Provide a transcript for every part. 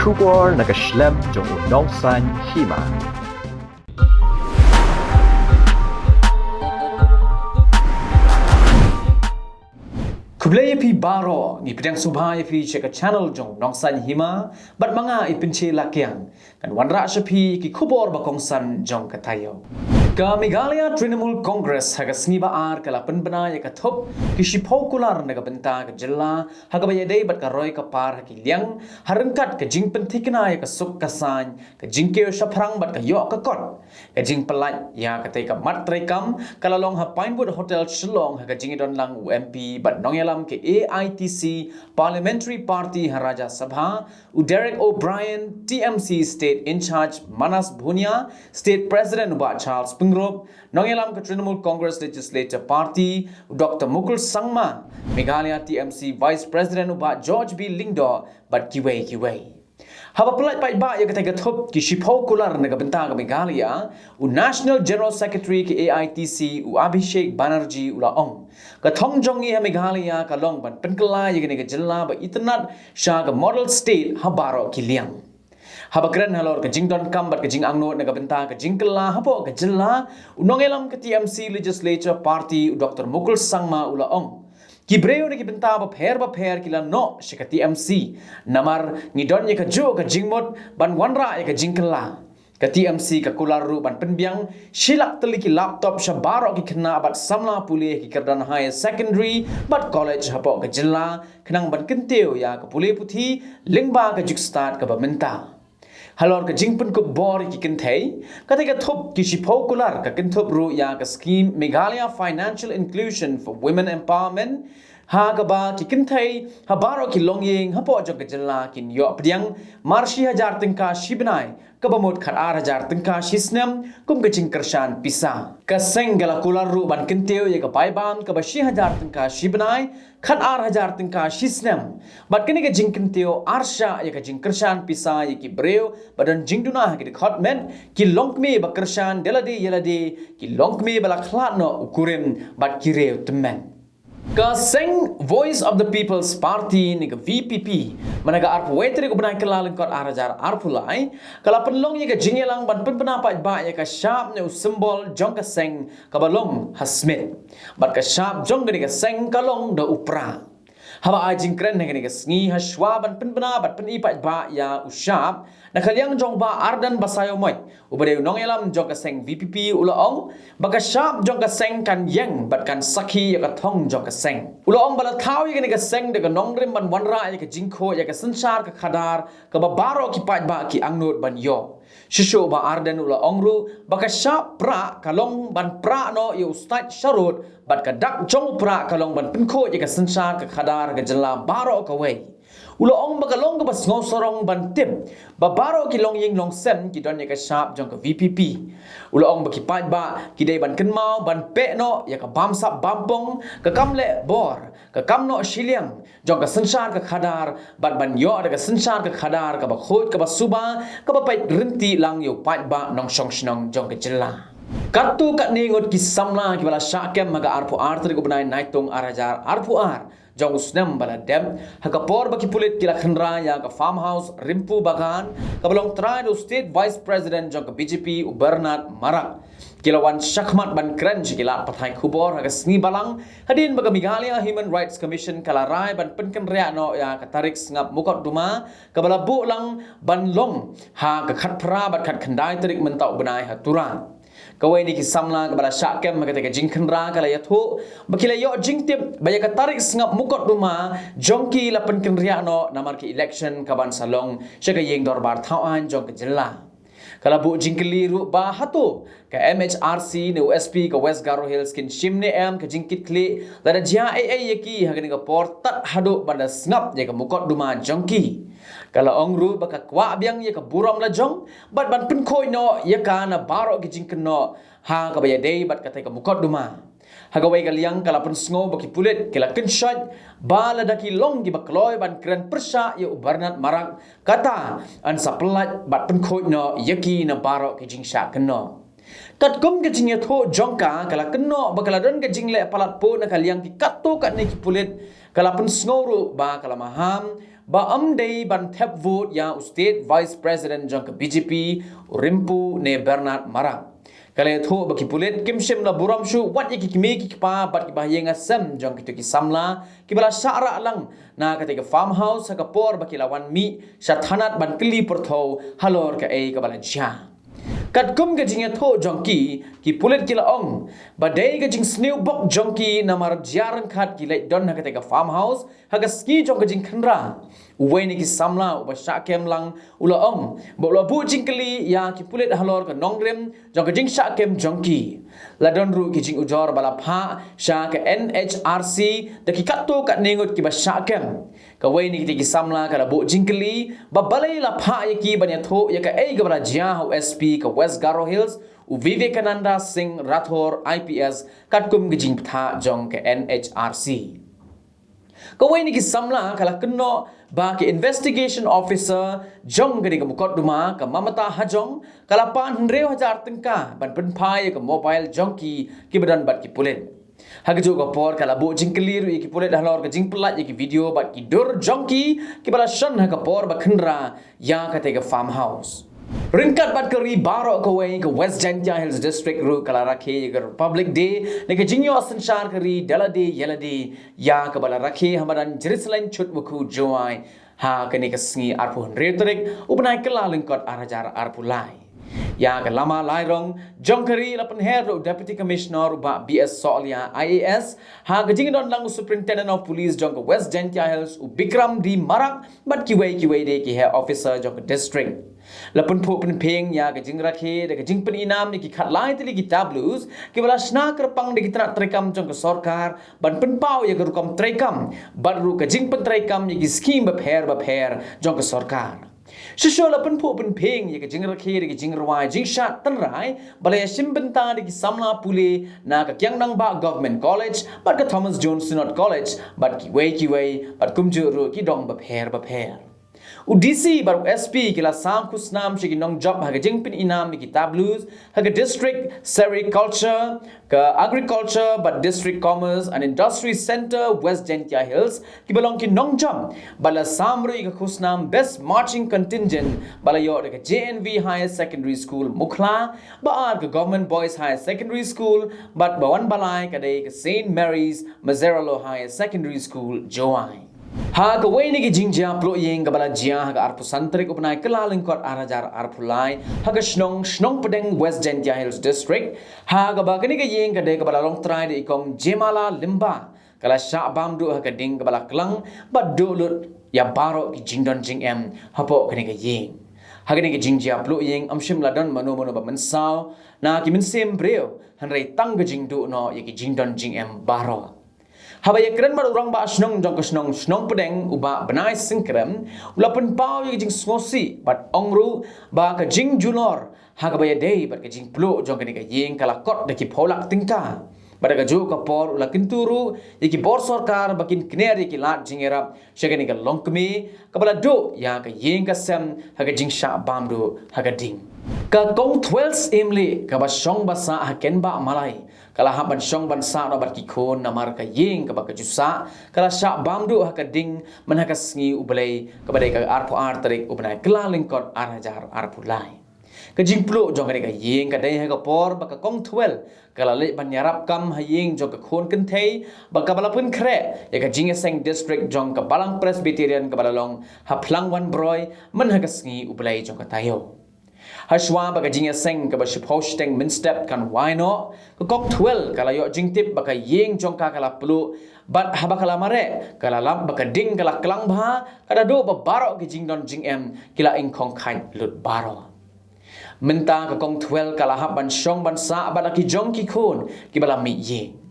kubor nagaslem jong unongsan hima. Kublaya pi baro ni pedang subhaya pi cek channel jong nongsan hima bat manga ipinche lakyang kan wanra shapi ki kubor bakongsan jong katayo. Ka Meghalaya Trinamool Congress haga sniba ar kala penbena ya kathop ki shipokular naga benta ka jilla haga bayadei bat ka roy ka par ki liang harengkat ka jing pentikna ya ka suk kasan ka jingke shaprang bat ka yo ka kot ka jing pelat ya ka te ka matrai kam kala long ha Pinewood Hotel Shillong haga jing don lang UMP bat nongyalam ke AITC Parliamentary Party Haraja Sabha u Derek O'Brien TMC State in charge Manas Bhunia State President ba Charles Pingrop nongyalam ke Trinamool Congress Legislative Party Dr. Mukul Sangma Meghalaya TMC Vice President ba George B. Lingdo bat kiway haba pelat pai ba ya kata gathop ki shipho kular naga benta ka Meghalaya u National General Secretary ki AITC u Abhishek Banerjee ula ong ka thong jongi ha Meghalaya ka long ban penkala ya ne ka jilla ba itnat sha ka model state habaro ki liang haba kren halor ka jingdon kambat ka jing angno naga benta ka jingkala hapo ka jilla unongelam ka TMC Legislature Party Dr. Mukul Sangma ula ong Kibreo ni kibenta ba pher kila no shika TMC namar ngidon ye ka jo ka jingmot ban wanra ye ka jingkala ka TMC ka kularu ban penbiang shilak teli ki laptop sha baro ki khna bat samla pule ki kerdan high secondary bat college hapo ka jilla khnang ban kenteu ya ka pule puthi lingba ka jukstart ka ba menta halor ka jingpun ko bor ki kinthei ka te ka thop ki shipho kular ka kinthop ru ya ka scheme Meghalaya Financial Inclusion for Women Empowerment ha ka ba ki kinthei ha baro ki longyeng ha po jok ka jalla kin yo pdiang marshi hajar tingka shibnai ka bamot khat ar hajar tingka shisnem kum ka jing kershan pisa ka sengala kular ru ban kinteu ya ka baibam ka ba shi hajar tingka shibnai khat ar hajar tingka shisnem bat kini ka jing kinteu arsha ya ka jing kershan pisa ya ki breu badan jingduna ki khotmen ki longme ba kershan delade yelade ki longme bala khlatno ukurim bat kireu temen ka seng Voice of the People's Party ni ka VPP managa arpu wetri ko banai kalalang kot arajar arpulai kala penlong ye ka jingelang ban penapa ba ye ka sharp ne symbol jong ka seng ka balong hasmit bat ka sharp jong ni ka seng kalong da upra haba ajing kren ne ka sngi haswa ban penbena bat penipa ba ya ushap na kalyang jong ba ardan basayo moy ubade nong elam jong ka seng VPP ulaong baka sharp jong ka seng kan yang bat kan sakhi ya ka thong jong ka seng ulaong balat khaw ye ka seng de ka nongrim ban wanra ya ka jingkho ya ka sansar ka khadar ka baro ki pat ba ki angnot ban yo shisho ba ardan ulaong ru baka sharp pra kalong ban pra no ya ustad sharut bat ka dak jong pra kalong ban penkho ya ka sansar ka khadar ka jalla baro ka wei Ulaong bagalong ka bas ngosorong bantim babaro ki long ying long sem ki don ya ka sharp jong ka VPP ulaong bakipat ba ki dai ban kenmau ban pe no ya ka bamsap bampong ka kamle bor ka kamno shiliang jong ka sensar ka khadar ban ban yo da ka sensar ka khadar ka ba khot ka ba suba ka ba pai rinti lang yo pat ba nong shong shnong jong ka jilla Katu kat ningot ki samla ki bala syakem maga arpu ar tadi ko benai naitung arajar arpu ar jong usnem bala dem hakapor baki pulit kila khenra ya ka farmhouse rimpu bagan kabalong try do state vice president jong ka BJP u Bernard Marak kilawan syakmat ban kren kila pathai khubor haga sngi balang hadin baga Meghalaya Human Rights Commission kala rai ban penken rea no ya ka tarik ngap mukot duma kabala bu lang ban long ha ka khat pra bat khat khandai tarik mentau benai hatura kawai ni ki samla ka bala syakem ka ka jingkhenra kala yathu bakila yo jingtip baya ka tarik sngap mukot duma jongki lapen kenria no namar ki election ka ban salong syaka yeng dorbar thawan jong ka jilla kala bu jingkeli ru ba hatu ka MHRC ne USP ka West Garo Hills kin shimne am ka jingkit kli lada jia yaki hagani ka portat hadu banda sngap ya ka mukot duma jongki Kala ongru baka kwa biang ya ka buram la jong bat ban pun khoi no ya ka na baro ki jingken no ha ka baya dei bat ka tai ka mukot duma ha ka wai ka liang kala pun sngo baki pulit kala kin shot bala daki long gi bakloi ban kren persha ya Bernard Marak kata an saplat bat pun khoi no ya ki na baro ki jingsha keno kat kum ke jingya tho jongka kala keno bakala don ke jingle palat po na kaliang ki katto kat ne ki pulit kala pun sngoru ba kala maham ba day ban thep vote ya state vice president jong BJP rimpu ne Bernard Marang kale tho baki pulet kimshim la buram shu wat yaki kimi ki pa bat ki bayenga sam jong ki samla ki bala syara lang na ka farmhouse ka por baki lawan mi sha thanat ban kli portho halor ka ei ka bala ja kat kum ga jinga tho jongki ki pulet ki la ong ba dei ga jing snew bok jongki na mar jarang khat ki le don ha ka farmhouse ha ga ski jong ga jing khanra uwe ni ki samla uba sha kem lang ula ong bo la bu jing kli ya ki pulet halor ka nongrem jong ga jing sha kem jongki la don ru ki jing ujor bala pha sha ka NHRC da ki katto kat nengot ki ba sha kem ka we ni ki samla ka la bu jing kli ba balai la pha ya ki ban ya tho ya ka ei ga bala jia ho SP ka West Garo Hills u Vivekananda Singh Rathor IPS katkum gi jing pha jong ka NHRC kawai ni ki samla kala kenno ba ki investigation officer jong gadi ka mukot duma ka Mamata Hajong kala pan 100,000 tengka ban pen phai ka mobile jongki ki badan bat ki pulen hagajo ka por kala bo jing clear ki pulen halor ka jing pelat ki video bat ki dur jongki ki bala shan ha ka por ba khandra ya ka te ka farmhouse Ringkat bat keri baro kawai ke West Jantia Hills District ru kala rakhe ke Republic Day ne ke jingyo asenshar keri dala day yela day ya ke bala rakhe hamadan Jerusalem chut muku joai ha ke ne ke sngi arpu retorik ubanai kala lingkot arajar arpu lai ya ke lama lai rong jongkeri lapan head deputy commissioner ba BS Solia IAS ha ke jingdon lang superintendent of police jong ke West Jantia Hills u Bikram di Marak bat kiwai de ki head officer jong ke district lapun pho pen peng ya ke jing rakhe de ke jing pen inam ni ki khat lai tili ki tablus ki bala sna kerpang de ki trak trekam jong ke sarkar ban pen pau ya ke rukom trekam ban ru ke jing pen trekam ni ki scheme ba pher jong ke sarkar Shisho lapun pho pen peng ya ke jing rakhe de ki jing rawai jing shat tan rai bala ya sim benta de ki samla pule na ka kyang nang ba government college bat ka Thomas Jones Synod College bat ki wei bat kumju ru ki dong ba pher UDC baru SP kila sam kusnam shiki nong job haga jingpin inam ni tablus haga district sericulture ke agriculture but district commerce and industry center West Jantia Hills ki belong ki nong job bala samri ka kusnam best marching contingent bala yo de JNV Higher Secondary School Mukhla ba ka government boys higher secondary school but bawan balai ka de St Mary's Mazeralo Higher Secondary School Joai ha ka wei ni ki jingjia plo yeng ka bala jia ha ka arpu santrik upnai kelaling kot arajar arpulai ha ka snong pedeng West Jantia Hills District ha ka ba kani ka yeng ka de ka bala long trai de ikong Jemala Limba kala sha bam du ha ka ding ka bala klang ba do lut ya baro ki jingdon jing em ha po kani ka yeng ha kani ka jingjia plo yeng amshim ladon mano ba mensau na ki min sem breu han rei tang ka jingdu no ya ki jingdon jing em baro Habaya keren baru orang ba snong jong snong pedeng uba benai singkrem ulapun pau ye jing smosi bat ongru ba ka jing junor ha ka baya dei bat ka jing plo jong ka ni ka yeng kala kot de ki pholak tingka bada ka jo ka por ula kinturu ye ki bor sarkar bakin kner ye ki lat jingera shega ni ka longkme ka bala do ya ka yeng ka sem ha ka jing sha bam do ha ka ding ka kong 12 emle ka ba shong ba sa ha ken ba malai kala haban shong ban sa no bat ki khon namar ka yeng ka ba ka jusa kala sha bam do ha ka ding man ha ka sngi ublei ka ba dei ka arpo ar tarik ubnai kla lingkot arajar arpu lai ka jing plo jong ka yeng ka dei ha ka por ba ka kong 12 kala le ban yarap kam ha yeng jong ka khon kan thei ba ka bala pun kre ya ka jing seng district jong ka balang presbyterian ka balalong ha phlang wan broi man ha ka sngi ublei jong ka tayo Hashwa baka jing seng ka ba shi posteng min step kan why no ka kok 12 kala yo jing tip baka yeng jong ka kala plu bat haba kala mare kala lam baka ding kala klang bha kada do ba baro ki jing don jing em kila ing kong khain lut baro menta ka kong 12 kala haban shong ban sa ba ki jong ki khon ki bala mi yeng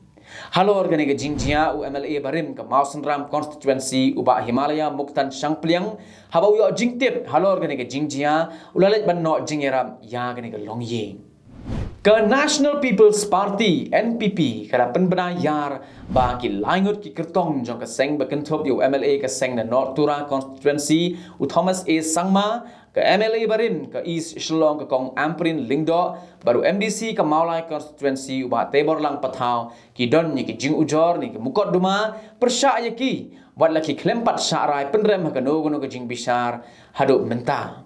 Halo organik jingjia u MLA Barim ke Mausenram constituency uba Himalaya Muktan Shangpliang haba u jingtip halo organik jingjia ulalet ban no jingeram ya organik longyeng ke National People's Party NPP kada penbena yar ba ki langut ki kertong jong ke seng bekentop u MLA ke seng na North Tura constituency u Thomas A Sangma ke MLA Barin ke East Shillong ke Kong Amprin Lingdo baru MDC ke Maulai constituency uba Tebor Lang Patau ki don ni ki jing ujor ni ki mukot duma persya ki buat laki kelempat syarai penrem hagano ke jing bishar haduk mentah.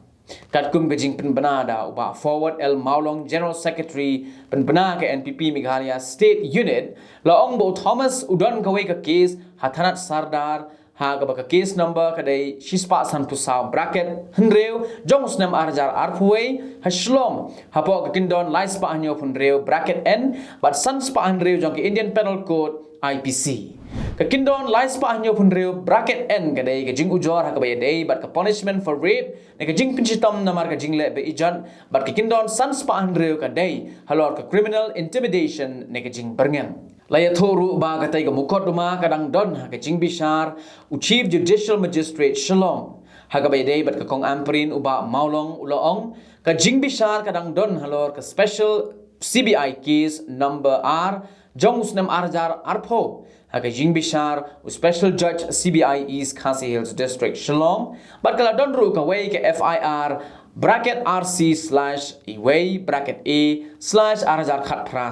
Kat kum ke jing penbena da ubah Forward El Maulong General Secretary penbena ke NPP Meghalaya State Unit laong bo Thomas udon kawe ke kes Hathanat Sardar ha ka case number kadai shispa san pusau bracket hendreu jong snam arjar arpuei hashlom hapo ka kindon lais pa anyo hendreu bracket n but san spa hendreu jong Indian Penal Code IPC ka kindon lais pa anyo hendreu bracket n kadai ka jing ujor ha ka bay but ka punishment for rape ne ka jing pinchitam namar ka jing le be ijan but ka kindon san spa hendreu kadai halor ka criminal intimidation ne ka jing berngem Laya thoru ba katai ka mukot duma kadang don ha ka jing bishar u Chief Judicial Magistrate Shillong ha ka bayday bat ka kong amprin uba maulong uloong ka jing bishar kadang don halor ka special CBI case number R jong usnam arjar arpo ha ka jing bishar u special judge CBI East Khasi Hills District Shillong bat kala don ru ka way ka FIR bracket RC/way bracket A/arjar khatpra/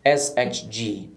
SXG.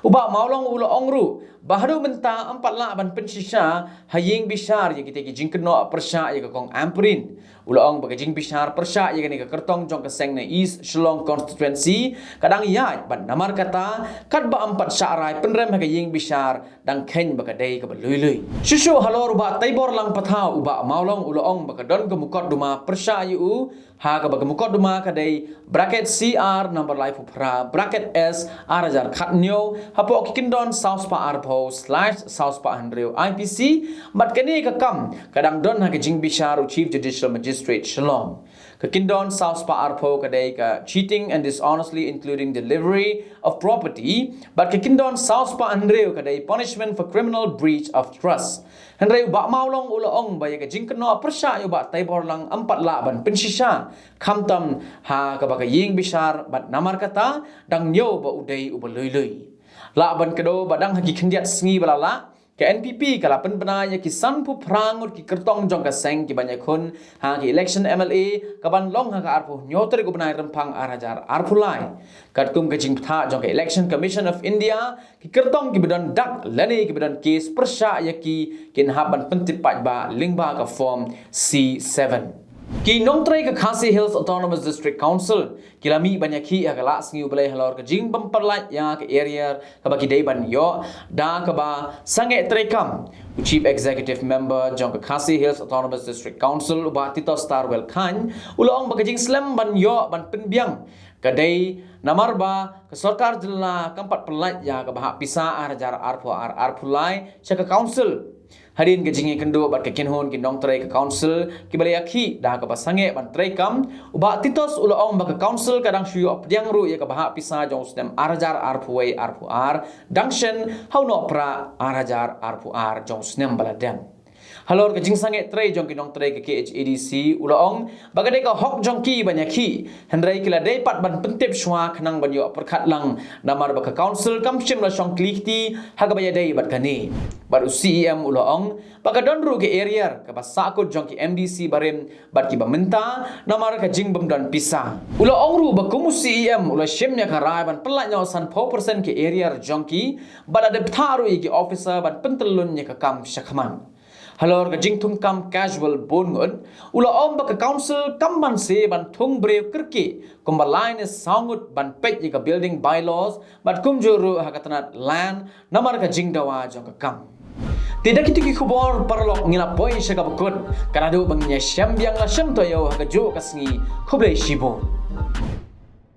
Uba maulong ulo ongru bahadu menta 4 la ban pensisha haying bishar ye kita jing keno persya ye kong amprin ulo ong baga jing bishar persya ye ka kertong jong keseng na East Shillong constituency kadang ya ban namar kata kat ba 4 syarai penrem ha ying bishar dang khen baga dei ka lui shushu halor uba taibor lang patha uba maulong ulo ong baga don ka mukot duma persya ye u ha ka baga mukot duma ka dei bracket CR number life upra bracket S arajar khatnyo hapo kindon south pa /South Pa Andreu IPC but kani ka kam kadang don ha jing bishar Chief Judicial Magistrate Shillong ka kindon South Pa Arpo kadai ka cheating and dishonestly including delivery of property but ka kindon South Pa Andreu kadai punishment for criminal breach of trust Henry ba maulong uloong ba ka jing kano persya yo ba taibor lang 4 laban pensisya khamtam ha ka ba ka ying bishar but namar kata dang nyo ba udai ubalui Laban kedo badang hagi kendiat sengi balala ke NPP kala penbenaya ki sanpu prangut ki kertong jong ka seng ki banyak kun ha ki election MLA kaban long ha ka arpu nyoter ko benai rempang arajar arpulai katkum ke jing tha jong ka election commission of India ki kertong ki bedan dak lani ki bedan case persya yaki kin haban pentipat ba lingba ka form C7 Ki nongtrai ka Khasi Hills Autonomous District Council kilami banyak hi agala sngiu belai halor ka jing bamperlat ya ka area ka baki dei ban yo da ka ba sange trekam Chief Executive Member jong ka Khasi Hills Autonomous District Council uba Tito Starwell Khan ulong baka jing slam ban yo ban penbiang kadai namar ba ka sarkar jilla kampat pelat ya ka bah pisa arajar arpulai sya ka council Harin ke jingi kendo bat ke kinhon ki nong trai ke council ki balai akhi dah ka pasange ban trai kam uba titos uloong ba ke council kadang shuyo apdiang ru ya ka bah pisa jong stem arajar arpuai arpuar dangshen how no pra arajar arpuar jong stem baladem Halor ke jing sange trai jong ki nong trai ke KHADC uloong bagadai ka hok jong ki banyak ki hendrai kila dai pat ban pentip shwa khnang ban yo perkhat lang namar ba ka council kam shim la shong klikti haga baya dai bat kani baru CEM uloong bagadon ru ke area ka basakut jong ki MDC barim bat ki bamenta namar ka jing bam dan pisa uloong ru ba kumu CEM ulo shimnya ka rai ban pelat nyaw san 4% ke area jong ki bad ada tharu ki officer ban pentelun nya ka kam shakman Halor ka jing thung kam casual bongon ula om ba ka council kam ban se ban thung brev kirki kumbalai ne sangut ban pet ka building bylaws bat kumjuru hakatanat land namar ka jing dawa jong ka kam Tidak kita ki khubor parlok ngila poi sya ka bakut karadu bangnya syam biang la syam toyo haka jo kasngi khublai shibon